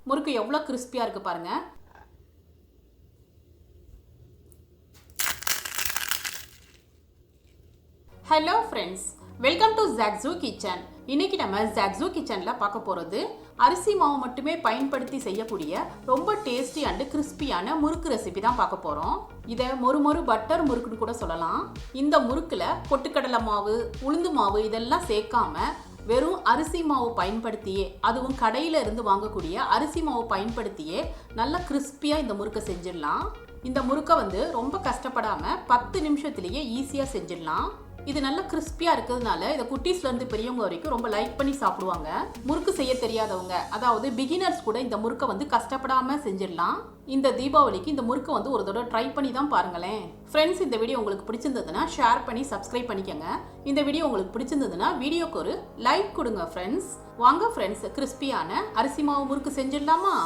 முறுக்கு எவ்வளோ கிறிஸ்பியாக இருக்குது பாருங்கள். Hello friends, welcome to zaagzoogkitchen. இன்னைக்கு நம்ம zaagzoogkitchenல பார்க்க போகிறது அரிசி மாவு மட்டுமே பயன்படுத்தி செய்யக்கூடிய ரொம்ப டேஸ்டி அண்ட் கிறிஸ்பியான முறுக்கு ரெசிபி தான் பார்க்க போகிறோம். இதை மொறு பட்டர் முறுக்குன்னு கூட சொல்லலாம். இந்த முறுக்கில் பொட்டுக்கடலை மாவு, உளுந்து மாவு இதெல்லாம் சேர்க்காம வெறும் அரிசி மாவு பயன்படுத்தியே, அதுவும் கடையில் இருந்து வாங்கக்கூடிய அரிசி மாவு பயன்படுத்தியே நல்லா கிறிஸ்பியாக இந்த முறுக்கை செஞ்சிடலாம். இந்த முறுக்கை ரொம்ப கஷ்டப்படாமல் 10 நிமிஷத்துலேயே ஈஸியாக செஞ்சிடலாம். இது நல்லா கிறிஸ்பியாக இருக்கிறதுனால இதை குட்டீஸ்லேருந்து பெரியவங்க வரைக்கும் ரொம்ப லைக் பண்ணி சாப்பிடுவாங்க. முறுக்கு செய்ய தெரியாதவங்க, அதாவது பிகினர்ஸ் கூட இந்த முறுக்கை கஷ்டப்படாமல் செஞ்சிடலாம். இந்த தீபாவளிக்கு இந்த முறுக்கை ஒரு தடவை ட்ரை பண்ணி தான் பாருங்களேன். ஃப்ரெண்ட்ஸ், இந்த வீடியோ உங்களுக்கு பிடிச்சிருந்ததுன்னா ஷேர் பண்ணி சப்ஸ்கிரைப் பண்ணிக்கோங்க. இந்த வீடியோ உங்களுக்கு பிடிச்சிருந்ததுன்னா வீடியோக்கு ஒரு லைக் கொடுங்க ஃப்ரெண்ட்ஸ். வாங்க ஃப்ரெண்ட்ஸ், கிறிஸ்பியான அரிசி மாவு முறுக்கு செஞ்சிடலாமா?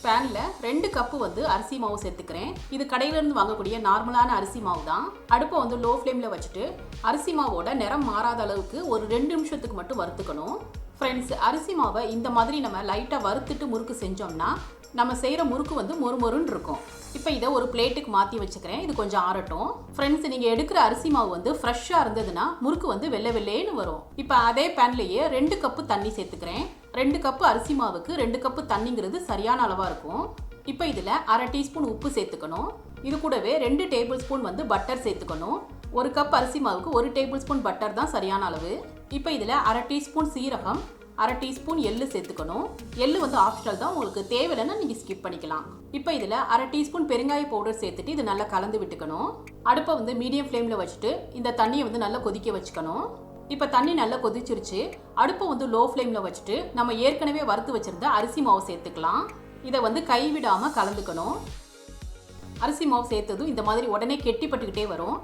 பேனில் 2 கப்பு அரிசி மாவு சேர்த்துக்கிறேன். இது கடையிலேருந்து வாங்கக்கூடிய நார்மலான அரிசி மாவு தான். அடுப்பை லோ ஃப்ளேமில் வச்சுட்டு அரிசி மாவோட நிறம் மாறாத அளவுக்கு ஒரு 2 நிமிஷத்துக்கு மட்டும் வறுத்துக்கணும். ஃப்ரெண்ட்ஸ், அரிசி மாவை இந்த மாதிரி நம்ம லைட்டாக வறுத்துட்டு முறுக்கு செஞ்சோம்னா நம்ம செய்கிற முறுக்கு மொறுமொறுன்னு இருக்கும். இப்போ இதை ஒரு பிளேட்டுக்கு மாற்றி வச்சுக்கிறேன். இது கொஞ்சம் ஆறட்டும். ஃப்ரெண்ட்ஸ், நீங்கள் எடுக்கிற அரிசி மாவு ஃப்ரெஷ்ஷாக இருந்ததுன்னா முறுக்கு வெள்ளை வெள்ளைன்னு வரும். இப்போ அதே பேன்லேயே 2 கப்பு தண்ணி சேர்த்துக்கிறேன். 2 கப்பு அரிசி மாவுக்கு 2 கப்பு தண்ணிங்கிறது சரியான அளவாக இருக்கும். இப்போ இதில் 1/2 டீஸ்பூன் உப்பு சேர்த்துக்கணும். இது கூடவே 2 டேபிள் ஸ்பூன் பட்டர் சேர்த்துக்கணும். 1 கப் அரிசி மாவுக்கு 1 டேபிள் ஸ்பூன் பட்டர் தான் சரியான அளவு. இப்போ இதில் 1/2 டீஸ்பூன் சீரகம், 1/2 டீஸ்பூன் எள்ளு சேர்த்துக்கணும். எள்ளு ஆப்ஷனல் தான், உங்களுக்கு தேவையில்லைன்னா நீங்கள் ஸ்கிப் பண்ணிக்கலாம். இப்போ இதில் 1/2 டீஸ்பூன் பெருங்காய பவுடர் சேர்த்துட்டு இது நல்லா கலந்து விட்டுக்கணும். அடுப்பை மீடியம் ஃப்ளேமில் வச்சுட்டு இந்த தண்ணியை நல்லா கொதிக்க வச்சுக்கணும். இப்போ தண்ணி நல்லா கொதிச்சிருச்சு. அடுப்பை லோ ஃப்ளேமில் வச்சுட்டு நம்ம ஏற்கனவே வறுத்து வச்சுருந்த அரிசி மாவு சேர்த்துக்கலாம். இதை கைவிடாமல் கலந்துக்கணும். அரிசி மாவு சேர்த்ததும் இந்த மாதிரி உடனே கெட்டிப்பட்டுக்கிட்டே வரும்.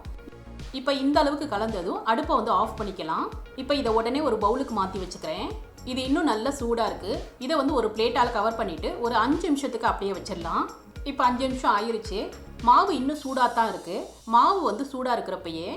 இப்போ இந்த அளவுக்கு கலந்ததும் அடுப்பை ஆஃப் பண்ணிக்கலாம். இப்போ இதை உடனே ஒரு பவுலுக்கு மாற்றி வச்சுக்கிறேன். இது இன்னும் நல்லா சூடாக இருக்குது. இதை ஒரு பிளேட்டால் கவர் பண்ணிவிட்டு ஒரு 5 நிமிஷத்துக்கு அப்படியே வச்சிடலாம். இப்போ 5 நிமிஷம் ஆயிடுச்சு. மாவு இன்னும் சூடாக தான் இருக்குது. மாவு சூடாக இருக்கிறப்பயே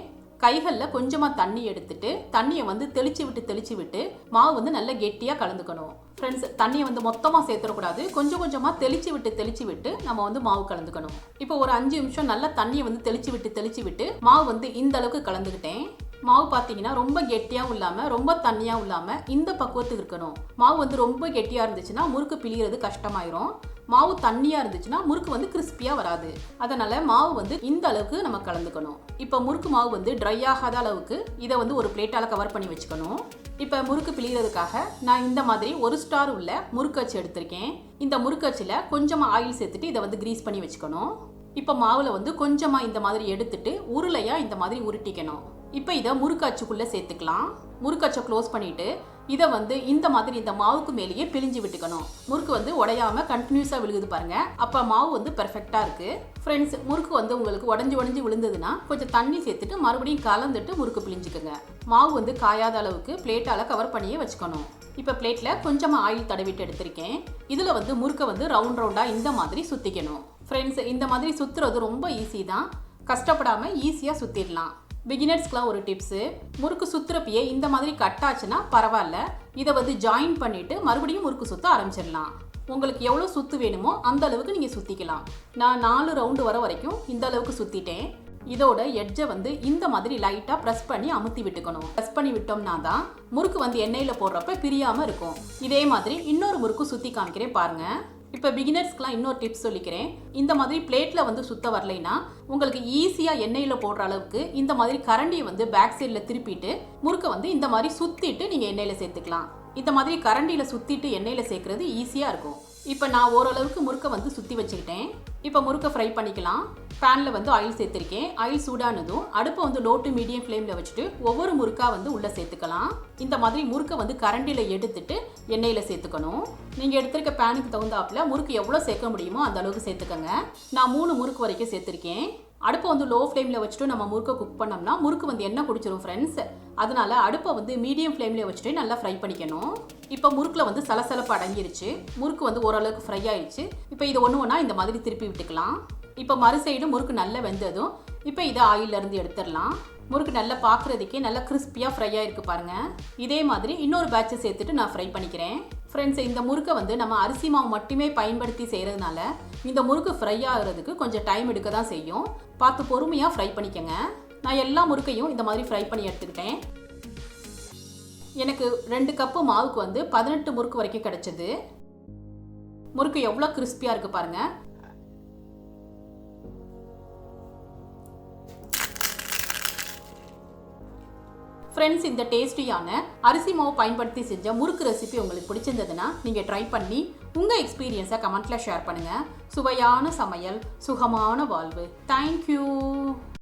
கைகளில் கொஞ்சமாக தண்ணி எடுத்துட்டு தண்ணியை தெளிச்சு விட்டு மாவு நல்லா கெட்டியாக கலந்துக்கணும். ஃப்ரெண்ட்ஸ், தண்ணியை மொத்தமாக சேர்த்துடக்கூடாது. கொஞ்சம் கொஞ்சமாக தெளிச்சு விட்டு நம்ம மாவு கலந்துக்கணும். இப்போ ஒரு 5 நிமிஷம் நல்லா தண்ணியை தெளிச்சு விட்டு மாவு இந்த அளவுக்கு கலந்துக்கிட்டேன். மாவு பார்த்தீங்கன்னா ரொம்ப கெட்டியாகவும் இல்லாமல் ரொம்ப தண்ணியாகவும் இல்லாமல் இந்த பக்குவத்துக்கு இருக்கணும். மாவு ரொம்ப கெட்டியாக இருந்துச்சுன்னா முறுக்கு பிழிகிறது கஷ்டமாயிரும். மாவு தண்ணியாக இருந்துச்சுன்னா முறுக்கு கிறிஸ்பியாக வராது. அதனால் மாவு இந்த அளவுக்கு நம்ம கலந்துக்கணும். இப்போ முறுக்கு மாவு ட்ரை ஆகாத அளவுக்கு இதை ஒரு பிளேட்டால் கவர் பண்ணி வச்சுக்கணும். இப்போ முறுக்கு பிழிகிறதுக்காக நான் இந்த மாதிரி 1 ஸ்டார் உள்ள முறுக்கச்சு எடுத்திருக்கேன். இந்த முறுக்கச்சில் கொஞ்சமாக ஆயில் சேர்த்துட்டு இதை கிரீஸ் பண்ணி வச்சுக்கணும். இப்போ மாவில் கொஞ்சமாக இந்த மாதிரி எடுத்துட்டு உருளையாக இந்த மாதிரி உருட்டிக்கணும். இப்போ இதை முறுக்கு அச்சுக்குள்ளே சேர்த்துக்கலாம். முறுக்கு அச்சை க்ளோஸ் பண்ணிவிட்டு இதை இந்த மாதிரி இந்த மாவுக்கு மேலேயே பிழிஞ்சு விட்டுக்கணும். முறுக்கு உடையாமல் கண்டினியூஸாக விழுகுது பாருங்கள். அப்போ மாவு பெர்ஃபெக்டாக இருக்குது. ஃப்ரெண்ட்ஸ், முறுக்கு உங்களுக்கு உடஞ்சி விழுந்ததுன்னா கொஞ்சம் தண்ணி சேர்த்துட்டு மறுபடியும் கலந்துட்டு முறுக்கு பிழிஞ்சுக்குங்க. மாவு காயாத அளவுக்கு பிளேட்டால் கவர் பண்ணியே வச்சுக்கணும். இப்போ பிளேட்டில் கொஞ்சமாக ஆயில் தடவிட்டு எடுத்திருக்கேன். இதில் முறுக்கை ரவுண்டாக இந்த மாதிரி சுற்றிக்கணும். ஃப்ரெண்ட்ஸ், இந்த மாதிரி சுற்றுறது ரொம்ப ஈஸி தான். கஷ்டப்படாமல் ஈஸியாக சுற்றிடலாம். பிகினர்ஸ்க்குலாம் ஒரு டிப்ஸு, முறுக்கு சுற்றுறப்பையே இந்த மாதிரி கட் ஆச்சுன்னா பரவாயில்ல. இதை ஜாயின் பண்ணிவிட்டு மறுபடியும் முறுக்கு சுற்ற ஆரம்பிச்சிடலாம். உங்களுக்கு எவ்வளோ சுற்று வேணுமோ அந்த அளவுக்கு நீங்கள் சுற்றிக்கலாம். நான் 4 ரவுண்டு வர வரைக்கும் இந்த அளவுக்கு சுற்றிட்டேன். இதோட எட்ஜை இந்த மாதிரி லைட்டாக ப்ரெஸ் பண்ணி அமுத்தி விட்டுக்கணும். ப்ரெஸ் பண்ணி விட்டோம்னா தான் முறுக்கு எண்ணெயில் போடுறப்ப பிரியாமல் இருக்கும். இதே மாதிரி இன்னொரு முறுக்கு சுற்றி காமிக்கிறேன் பாருங்கள். இப்போ பிகினர்ஸ்க்குலாம் இன்னொரு டிப்ஸ் சொல்லிக்கிறேன். இந்த மாதிரி பிளேட்டில் சுத்த வரலைன்னா உங்களுக்கு ஈஸியாக எண்ணெயில் போடுற அளவுக்கு இந்த மாதிரி கரண்டியை பேக் சைடில் திருப்பிட்டு முறுக்கை இந்த மாதிரி சுற்றிட்டு நீங்கள் எண்ணெயில் சேர்த்துக்கலாம். இந்த மாதிரி கரண்டியில் சுற்றிட்டு எண்ணெயில் சேர்க்குறது ஈஸியாக இருக்கும். இப்போ நான் ஓரளவுக்கு முறுக்கை சுற்றி வச்சுக்கிட்டேன். இப்போ முறுக்கை ஃப்ரை பண்ணிக்கலாம். பேனில் ஆயில் சேர்த்துருக்கேன். ஆயில் சூடானதும் அடுப்பை லோ டு மீடியம் ஃப்ளேமில் வச்சுட்டு ஒவ்வொரு முறுக்காக உள்ளே சேர்த்துக்கலாம். இந்த மாதிரி முறுக்கை கரண்டியில் எடுத்துட்டு எண்ணெயில் சேர்த்துக்கணும். நீங்கள் எடுத்துருக்க பேனுக்கு தகுந்தாப்பில் முறுக்கு எவ்வளோ சேர்க்க முடியுமோ அந்த அளவுக்கு சேர்த்துக்கோங்க. நான் 3 முறுக்கு வரைக்கும் சேர்த்துருக்கேன். அடுப்பை லோ ஃப்ளேமில் வச்சுட்டு நம்ம முறுக்கை குக் பண்ணோம்னா முறுக்கு எண்ணெய் குடிச்சிடும் ஃப்ரெண்ட்ஸ். அதனால அடுப்பை மீடியம் ஃப்ளேமில் வச்சுட்டு நல்லா ஃப்ரை பண்ணிக்கணும். இப்போ முறுக்கில் சலசலப்பு அடங்கிருச்சு. முறுக்கு ஓரளவுக்கு ஃப்ரை ஆயிடுச்சு. இப்போ இதை ஒன்றா இந்த மாதிரி திருப்பி விட்டுக்கலாம். இப்போ மறு சைடு முறுக்கு நல்லா வெந்ததும் இப்போ இதை ஆயிலிருந்து எடுத்துடலாம். முறுக்கு நல்லா பார்க்குறதுக்கே நல்லா கிறிஸ்பியாக ஃப்ரை ஆகிருக்கு பாருங்கள். இதே மாதிரி இன்னொரு பேட்சை சேர்த்துட்டு நான் ஃப்ரை பண்ணிக்கிறேன். ஃப்ரெண்ட்ஸ், இந்த முறுக்கை வந்து நம்ம அரிசி மாவு மட்டுமே பயன்படுத்தி செய்கிறதுனால இந்த முறுக்கு ஃப்ரை ஆகிறதுக்கு கொஞ்சம் டைம் எடுக்க தான் செய்யும். பார்த்து பொறுமையாக ஃப்ரை பண்ணிக்கோங்க. நான் எல்லா முறுக்கையும் இந்த மாதிரி ஃப்ரை பண்ணி எடுத்துக்கிட்டேன். எனக்கு 2 கப்பு மாவுக்கு வந்து 18 முறுக்கு வரைக்கும் கிடைச்சது. முறுக்கு எவ்வளோ கிறிஸ்பியாக இருக்குது பாருங்கள். ஃப்ரெண்ட்ஸ், இந்த டேஸ்டியான அரிசி மாவு பயன்படுத்தி செஞ்ச முறுக்கு ரெசிபி உங்களுக்கு பிடிச்சிருந்ததுன்னா நீங்கள் ட்ரை பண்ணி உங்கள் எக்ஸ்பீரியன்ஸை கமெண்ட்டில் ஷேர் பண்ணுங்கள். சுவையான சமையல், சுகமான வாழ்வு. தேங்க்யூ.